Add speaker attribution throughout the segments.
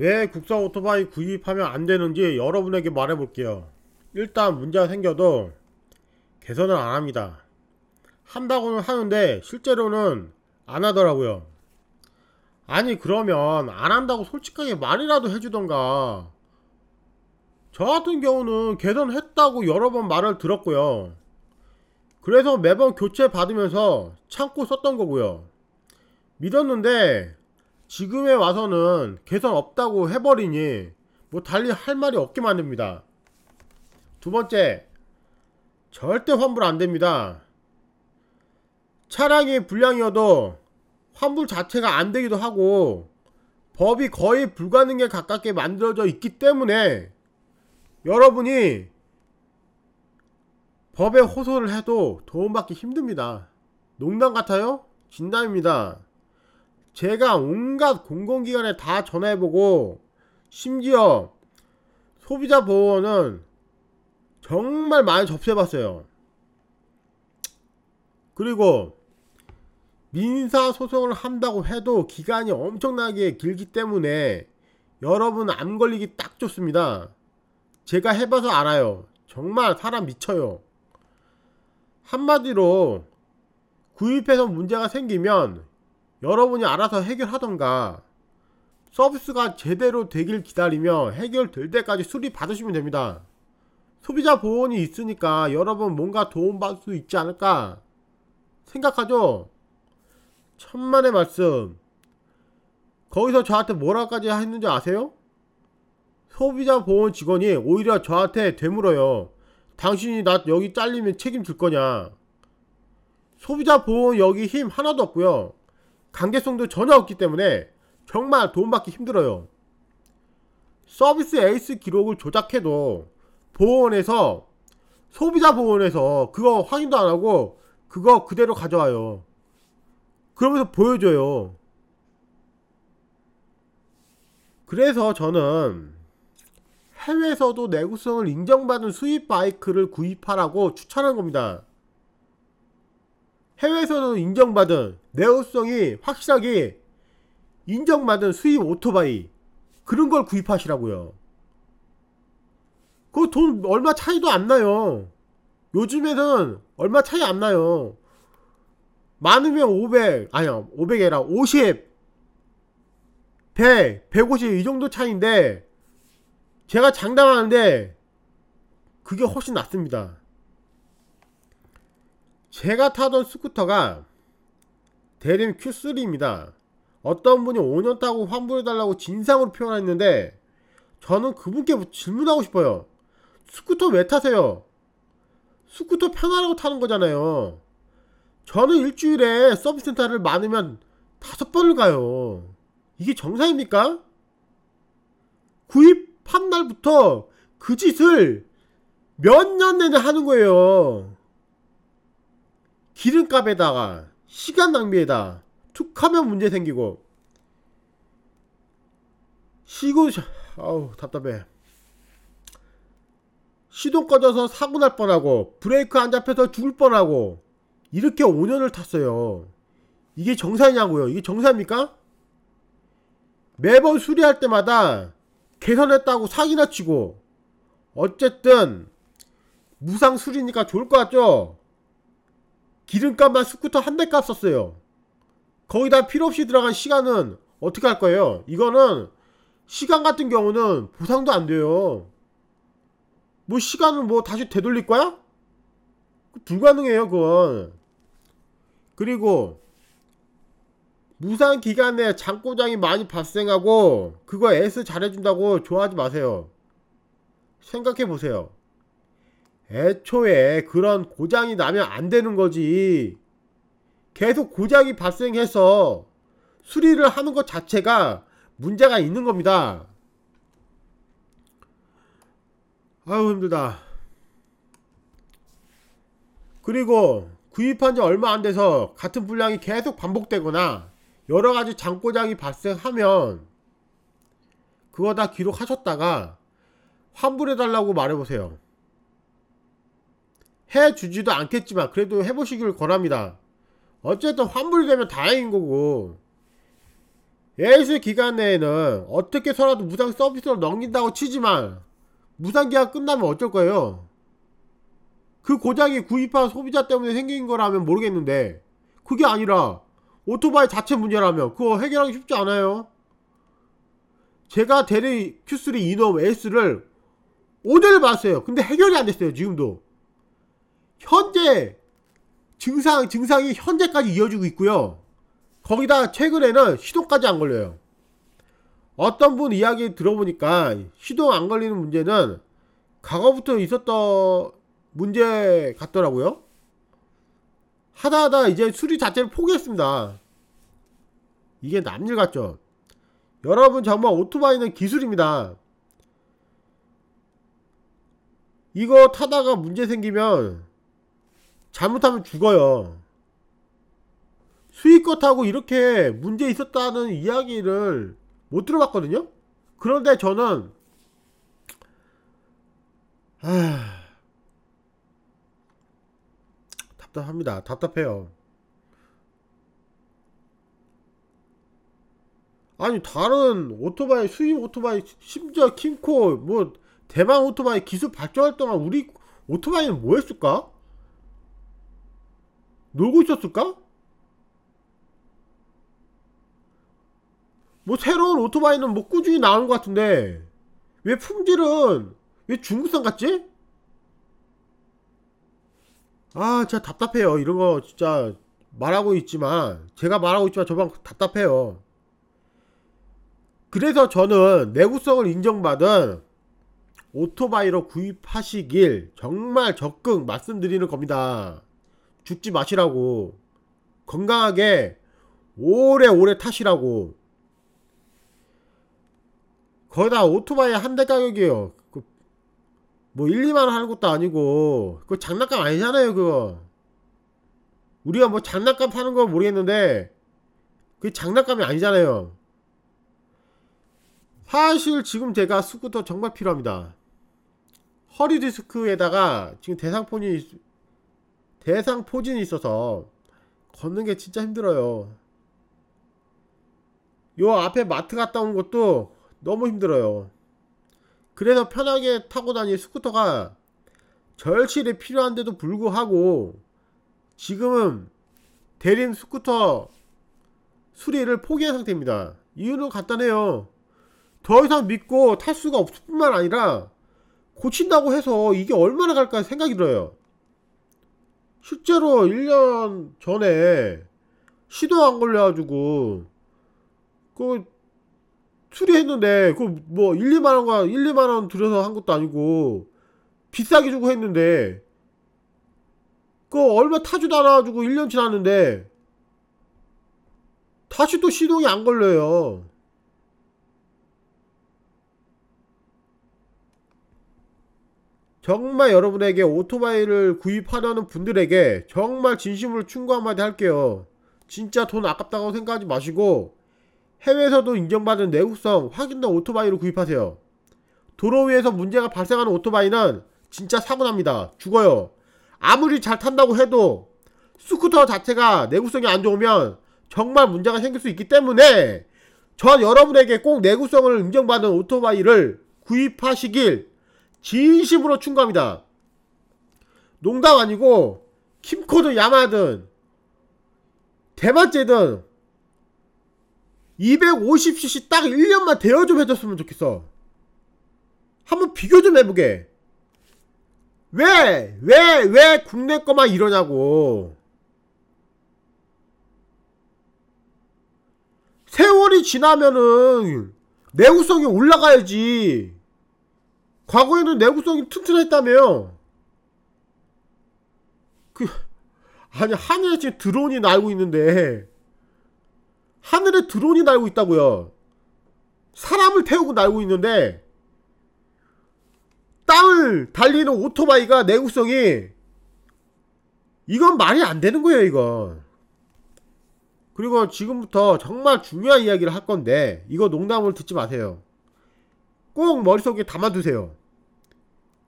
Speaker 1: 왜 국산 오토바이 구입하면 안 되는지 여러분에게 말해 볼게요. 일단 문제가 생겨도 개선을 안 합니다. 한다고는 하는데 실제로는 안 하더라고요. 아니 그러면 안 한다고 솔직하게 말이라도 해주던가. 저 같은 경우는 개선했다고 여러 번 말을 들었고요. 그래서 매번 교체 받으면서 참고 썼던 거고요. 믿었는데 지금에 와서는 개선 없다고 해버리니 뭐 달리 할 말이 없게 만듭니다. 두 번째, 절대 환불 안 됩니다. 차량이 불량이어도 환불 자체가 안 되기도 하고 법이 거의 불가능에 가깝게 만들어져 있기 때문에 여러분이 법에 호소를 해도 도움받기 힘듭니다. 농담 같아요? 진담입니다. 제가 온갖 공공기관에 다 전화해보고 심지어 소비자 보호원은 정말 많이 접수해봤어요. 그리고 민사소송을 한다고 해도 기간이 엄청나게 길기 때문에 여러분 암 걸리기 딱 좋습니다. 제가 해봐서 알아요. 정말 사람 미쳐요. 한마디로 구입해서 문제가 생기면 여러분이 알아서 해결하던가 서비스가 제대로 되길 기다리며 해결될 때까지 수리 받으시면 됩니다. 소비자 보호원이 있으니까 여러분 뭔가 도움받을 수 있지 않을까 생각하죠? 천만의 말씀. 거기서 저한테 뭐라까지 했는지 아세요? 소비자 보호원 직원이 오히려 저한테 되물어요. 당신이 나 여기 잘리면 책임질 거냐. 소비자 보호원 여기 힘 하나도 없고요. 관계성도 전혀 없기 때문에 정말 도움받기 힘들어요. 서비스 에이스 기록을 조작해도 보호원에서 소비자 보호원에서 그거 확인도 안하고 그거 그대로 가져와요. 그러면서 보여줘요. 그래서 저는 해외에서도 내구성을 인정받은 수입 바이크를 구입하라고 추천한 겁니다. 해외에서도 인정받은 내구성이 확실하게 인정받은 수입 오토바이 그런 걸 구입하시라고요. 그거 돈 얼마 차이도 안 나요. 요즘에는 얼마 차이 안 나요. 많으면 500 아니야 500이 아니라 50 100 150 이 정도 차이인데 제가 장담하는데 그게 훨씬 낫습니다. 제가 타던 스쿠터가 대림 Q3입니다. 어떤 분이 5년 타고 환불해달라고 진상으로 표현했는데 저는 그분께 질문하고 싶어요. 스쿠터 왜 타세요? 스쿠터 편하라고 타는 거잖아요. 저는 일주일에 서비스 센터를 많으면 5번을 가요. 이게 정상입니까? 구입한 날부터 그 짓을 몇 년 내내 하는 거예요. 기름값에다가 시간 낭비에다 툭하면 문제 생기고 아우 답답해. 시동 꺼져서 사고 날 뻔하고 브레이크 안 잡혀서 죽을 뻔하고 이렇게 5년을 탔어요. 이게 정상이냐고요? 이게 정상입니까? 매번 수리할 때마다 개선했다고 사기나 치고 어쨌든 무상 수리니까 좋을 것 같죠? 기름값만 스쿠터 한 대 값 썼어요. 거기다 필요없이 들어간 시간은 어떻게 할 거예요? 이거는 시간 같은 경우는 보상도 안 돼요. 뭐 시간을 뭐 다시 되돌릴 거야? 불가능해요 그건. 그리고 무상 기간에 장고장이 많이 발생하고 그거 S 잘해준다고 좋아하지 마세요. 생각해보세요. 애초에 그런 고장이 나면 안 되는 거지. 계속 고장이 발생해서 수리를 하는 것 자체가 문제가 있는 겁니다. 아유 힘들다. 그리고 구입한 지 얼마 안 돼서 같은 불량이 계속 반복되거나 여러가지 장고장이 발생하면 그거 다 기록하셨다가 환불해달라고 말해보세요. 해주지도 않겠지만 그래도 해보시길 권합니다. 어쨌든 환불이 되면 다행인 거고 AS 기간 내에는 어떻게 서라도 무상 서비스로 넘긴다고 치지만 무상기간 끝나면 어쩔 거예요? 그 고장이 구입한 소비자 때문에 생긴 거라면 모르겠는데 그게 아니라 오토바이 자체 문제라면 그거 해결하기 쉽지 않아요. 제가 대리 Q3 이놈 S를 5년을 봤어요. 근데 해결이 안 됐어요. 지금도 현재 증상이 현재까지 이어지고 있고요. 거기다 최근에는 시동까지 안 걸려요. 어떤 분 이야기 들어보니까 시동 안 걸리는 문제는 과거부터 있었던 문제 같더라고요. 하다하다 이제 수리 자체를 포기했습니다. 이게 남일 같죠? 여러분, 정말 오토바이는 기술입니다. 이거 타다가 문제 생기면 잘못하면 죽어요. 수입 거 타고 이렇게 문제 있었다는 이야기를 못 들어봤거든요? 그런데 저는 답답합니다. 답답해요. 아니, 다른 오토바이, 수입 오토바이, 심지어 킴코, 뭐 대만 오토바이 기술 발전할 동안 우리 오토바이는 뭐 했을까? 놀고 있었을까? 뭐 새로운 오토바이는 뭐 꾸준히 나오는 것 같은데 왜 품질은 왜 중국산 같지? 아, 진짜 답답해요. 이런 거 진짜 말하고 있지만, 제가 말하고 있지만 저만 답답해요. 그래서 저는 내구성을 인정받은 오토바이로 구입하시길 정말 적극 말씀드리는 겁니다. 죽지 마시라고. 건강하게 오래오래 타시라고. 거기다 오토바이 한 대 가격이에요. 뭐 1, 2만원 하는 것도 아니고 그거 장난감 아니잖아요. 그거 우리가 뭐 장난감 사는 건 모르겠는데 그게 장난감이 아니잖아요. 사실 지금 제가 스쿠터 정말 필요합니다. 허리 디스크에다가 지금 대상포진이 있어서 걷는 게 진짜 힘들어요. 요 앞에 마트 갔다 온 것도 너무 힘들어요. 그래서 편하게 타고 다니는 스쿠터가 절실히 필요한데도 불구하고 지금은 대림 스쿠터 수리를 포기한 상태입니다. 이유는 간단해요. 더 이상 믿고 탈 수가 없을 뿐만 아니라 고친다고 해서 이게 얼마나 갈까 생각이 들어요. 실제로 1년 전에 시동 안 걸려가지고 그 수리했는데 그 뭐 1, 2만원 들여서 한 것도 아니고 비싸게 주고 했는데 그 얼마 타지도 않아가지고 1년 지났는데 다시 또 시동이 안 걸려요. 정말 여러분에게 오토바이를 구입하려는 분들에게 정말 진심으로 충고 한마디 할게요. 진짜 돈 아깝다고 생각하지 마시고 해외에서도 인정받은 내구성 확인된 오토바이를 구입하세요. 도로 위에서 문제가 발생하는 오토바이는 진짜 사고납니다. 죽어요. 아무리 잘 탄다고 해도 스쿠터 자체가 내구성이 안 좋으면 정말 문제가 생길 수 있기 때문에 전 여러분에게 꼭 내구성을 인정받은 오토바이를 구입하시길 진심으로 충고합니다. 농담 아니고 킴코든 야마든 대만제든 250cc 딱 1년만 대여 좀 해줬으면 좋겠어. 한번 비교 좀 해보게. 왜 국내 거만 이러냐고. 세월이 지나면은 내구성이 올라가야지. 과거에는 내구성이 튼튼했다며요. 아니, 하늘에 지금 드론이 날고 있는데 하늘에 드론이 날고 있다고요. 사람을 태우고 날고 있는데 땅을 달리는 오토바이가 내구성이, 이건 말이 안 되는 거예요, 이거. 그리고 지금부터 정말 중요한 이야기를 할 건데 이거 농담으로 듣지 마세요. 꼭 머릿속에 담아두세요.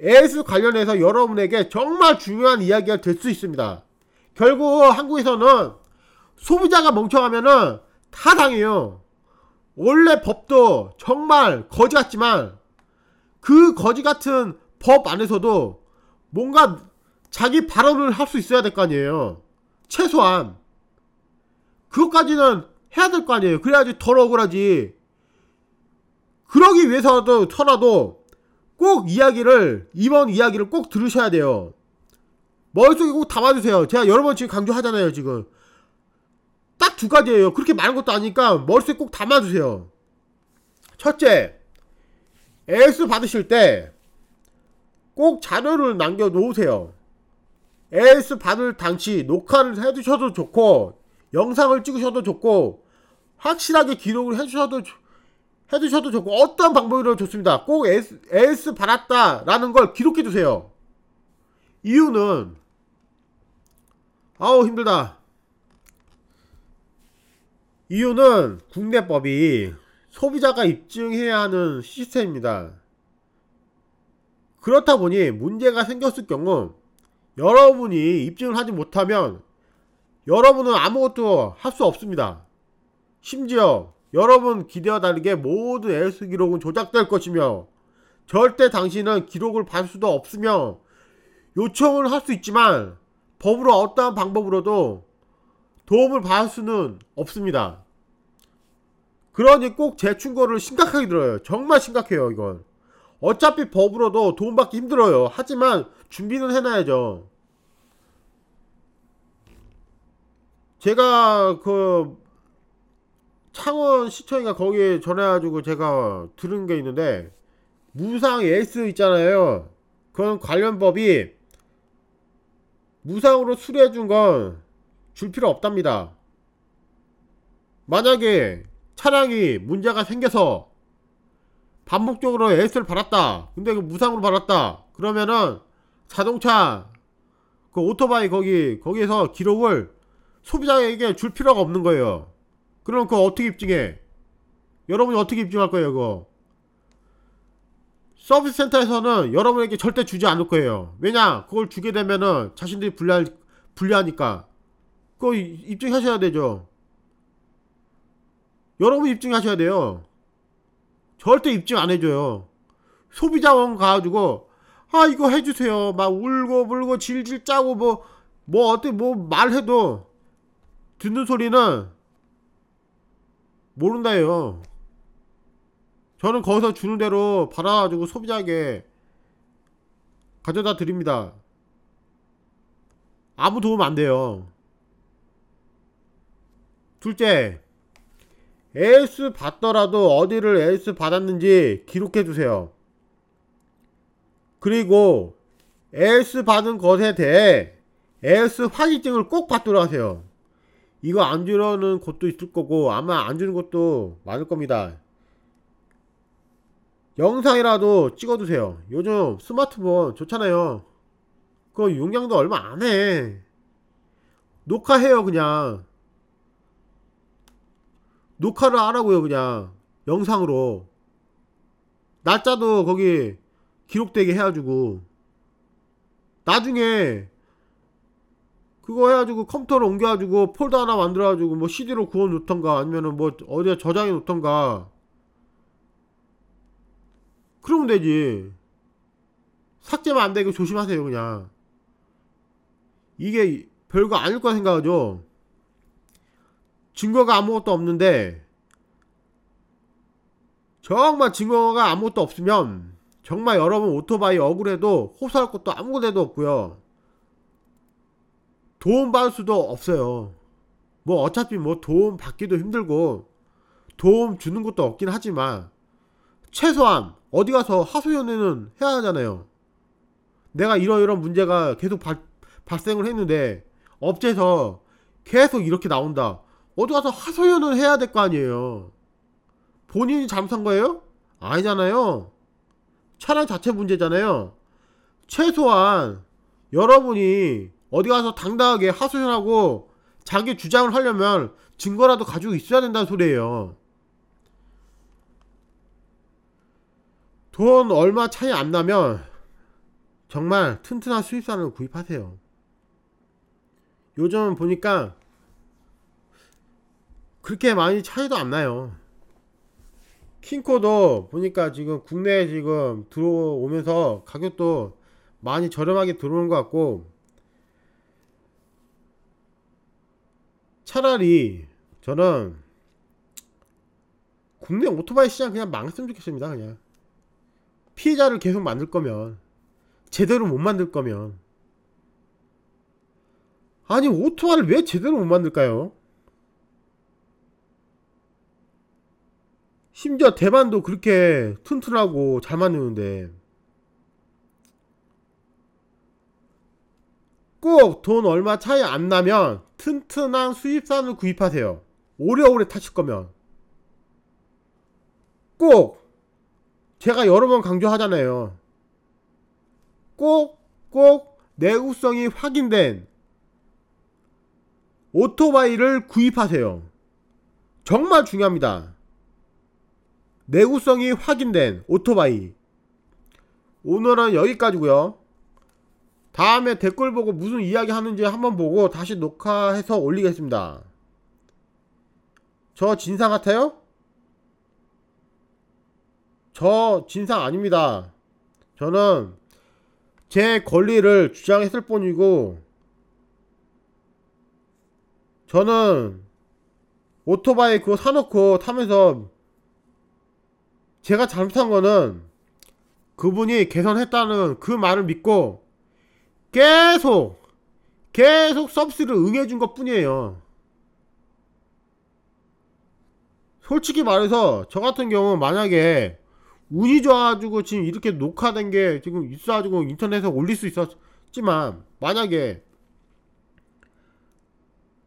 Speaker 1: AS 관련해서 여러분에게 정말 중요한 이야기가 될 수 있습니다. 결국 한국에서는 소비자가 멍청하면은 다 당해요. 원래 법도 정말 거지 같지만 그 거지 같은 법 안에서도 뭔가 자기 발언을 할 수 있어야 될 거 아니에요. 최소한 그것까지는 해야 될 거 아니에요. 그래야지 덜 억울하지. 그러기 위해서라도 꼭 이번 이야기를 꼭 들으셔야 돼요. 머릿속에 꼭 담아주세요. 제가 여러 번 지금 강조하잖아요. 지금 딱 두 가지예요. 그렇게 많은 것도 아니니까 머릿속에 꼭 담아주세요. 첫째, AS 받으실 때 꼭 자료를 남겨놓으세요. AS 받을 당시 녹화를 해두셔도 좋고 영상을 찍으셔도 좋고 확실하게 기록을 해두셔도 좋고 어떤 방법이라도 좋습니다. 꼭 AS 받았다 라는 걸 기록해두세요. 이유는 아우 힘들다. 이유는 국내법이 소비자가 입증해야 하는 시스템입니다. 그렇다 보니 문제가 생겼을 경우 여러분이 입증을 하지 못하면 여러분은 아무것도 할 수 없습니다. 심지어 여러분 기대와 다르게 모든 AS 기록은 조작될 것이며 절대 당신은 기록을 받을 수도 없으며 요청을 할 수 있지만 법으로 어떠한 방법으로도 도움을 받을 수는 없습니다. 그러니 꼭 재충고를 심각하게 들어요. 정말 심각해요. 이건 어차피 법으로도 도움받기 힘들어요. 하지만 준비는 해놔야죠. 제가 그 창원시청인가 거기에 전화해가지고 제가 들은 게 있는데 무상 AS 있잖아요. 그건 관련 법이 무상으로 수리해준 건 줄 필요 없답니다. 만약에 차량이 문제가 생겨서 반복적으로 AS를 받았다. 근데 그 무상으로 받았다. 그러면은 자동차 그 오토바이 거기에서 기록을 소비자에게 줄 필요가 없는 거예요. 그럼 그거 어떻게 입증해? 여러분이 어떻게 입증할 거예요, 그거? 서비스 센터에서는 여러분에게 절대 주지 않을 거예요. 왜냐? 그걸 주게 되면은 자신들이 불리하니까. 그거 입증하셔야 되죠. 여러분이 입증하셔야 돼요. 절대 입증 안 해줘요. 소비자원 가가지고 이거 해주세요. 막 울고 불고 질질 짜고 어떻게 말해도 듣는 소리는 모른다예요. 저는 거기서 주는 대로 받아가지고 소비자에게 가져다 드립니다. 아무 도움 안 돼요. 둘째, AS 받더라도 어디를 AS 받았는지 기록해주세요. 그리고 AS 받은 것에 대해 AS 확인증을 꼭 받도록 하세요. 이거 안 주려는 곳도 있을 거고 아마 안 주는 곳도 많을 겁니다. 영상이라도 찍어두세요. 요즘 스마트폰 좋잖아요. 그거 용량도 얼마 안해. 녹화해요. 그냥 녹화를 하라고요. 그냥 영상으로 날짜도 거기 기록되게 해가지고 나중에 그거 해가지고 컴퓨터로 옮겨가지고 폴더 하나 만들어가지고 뭐 CD로 구워 놓던가 아니면은 뭐 어디에 저장해 놓던가 그러면 되지. 삭제만 안 되게 조심하세요. 그냥 이게 별거 아닐 거라 생각하죠. 증거가 아무것도 없는데 정말 증거가 아무것도 없으면 정말 여러분 오토바이 억울해도 호소할 것도 아무것도 없고요. 도움 받을 수도 없어요. 뭐 어차피 뭐 도움 받기도 힘들고 도움 주는 것도 없긴 하지만 최소한 어디 가서 하소연은 해야 하잖아요. 내가 이런 문제가 계속 발생을 했는데 업체에서 계속 이렇게 나온다. 어디 가서 하소연은 해야 될 거 아니에요. 본인이 잘못한 거예요? 아니잖아요. 차량 자체 문제잖아요. 최소한 여러분이 어디 가서 당당하게 하소연하고 자기 주장을 하려면 증거라도 가지고 있어야 된다는 소리예요. 돈 얼마 차이 안 나면 정말 튼튼한 수입산을 구입하세요. 요즘 보니까 그렇게 많이 차이도 안 나요. 킹코도 보니까 지금 국내에 지금 들어오면서 가격도 많이 저렴하게 들어오는 것 같고, 차라리 저는 국내 오토바이 시장 그냥 망했으면 좋겠습니다. 그냥 피해자를 계속 만들 거면, 제대로 못 만들 거면. 아니 오토바이를 왜 제대로 못 만들까요? 심지어 대만도 그렇게 튼튼하고 잘 만드는데, 꼭 돈 얼마 차이 안 나면 튼튼한 수입산을 구입하세요. 오래오래 타실 거면. 꼭 제가 여러 번 강조하잖아요. 꼭 내구성이 확인된 오토바이를 구입하세요. 정말 중요합니다. 내구성이 확인된 오토바이. 오늘은 여기까지고요. 다음에 댓글 보고 무슨 이야기 하는지 한번 보고 다시 녹화해서 올리겠습니다. 저 진상 같아요? 저 진상 아닙니다. 저는 제 권리를 주장했을 뿐이고, 저는 오토바이 그거 사놓고 타면서 제가 잘못한 거는 그분이 개선했다는 그 말을 믿고 계속 서비스를 응해준 것 뿐이에요. 솔직히 말해서 저 같은 경우 만약에 운이 좋아가지고 지금 이렇게 녹화된 게 지금 있어가지고 인터넷에 올릴 수 있었지만, 만약에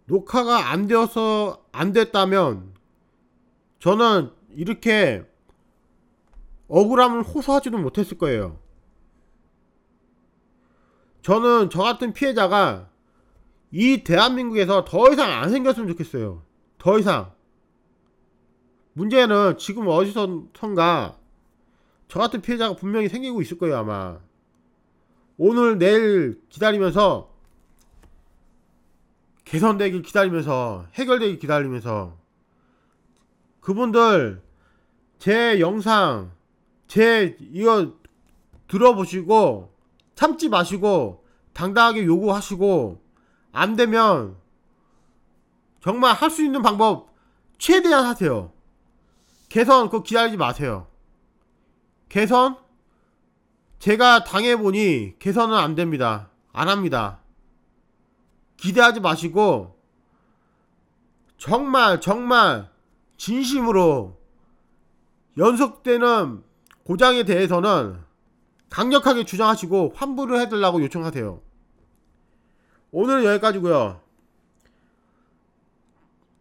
Speaker 1: 녹화가 안 되어서 안 됐다면 저는 이렇게 억울함을 호소하지도 못했을 거예요. 저는 저 같은 피해자가 이 대한민국에서 더 이상 안 생겼으면 좋겠어요. 더 이상. 문제는 지금 어디선가 저 같은 피해자가 분명히 생기고 있을 거예요, 아마. 오늘 내일 기다리면서, 개선되길 기다리면서, 해결되길 기다리면서, 그분들 제 영상 이거 들어보시고 참지 마시고 당당하게 요구하시고, 안되면 정말 할 수 있는 방법 최대한 하세요. 개선 그거 기다리지 마세요. 개선 제가 당해보니 개선은 안됩니다. 안합니다. 기대하지 마시고 정말 진심으로 연속되는 고장에 대해서는 강력하게 주장하시고 환불을 해달라고 요청하세요. 오늘은 여기까지고요.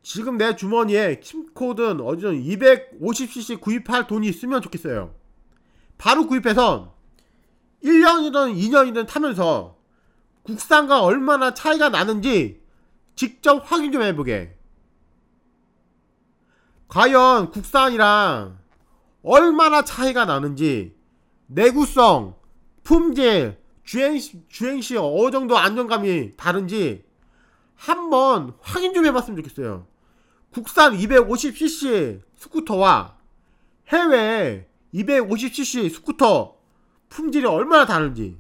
Speaker 1: 지금 내 주머니에 킴코든 어디든 250cc 구입할 돈이 있으면 좋겠어요. 바로 구입해서 1년이든 2년이든 타면서 국산과 얼마나 차이가 나는지 직접 확인 좀 해보게. 과연 국산이랑 얼마나 차이가 나는지, 내구성, 품질, 주행시 어느 정도 안정감이 다른지 한번 확인 좀 해봤으면 좋겠어요. 국산 250cc 스쿠터와 해외 250cc 스쿠터 품질이 얼마나 다른지.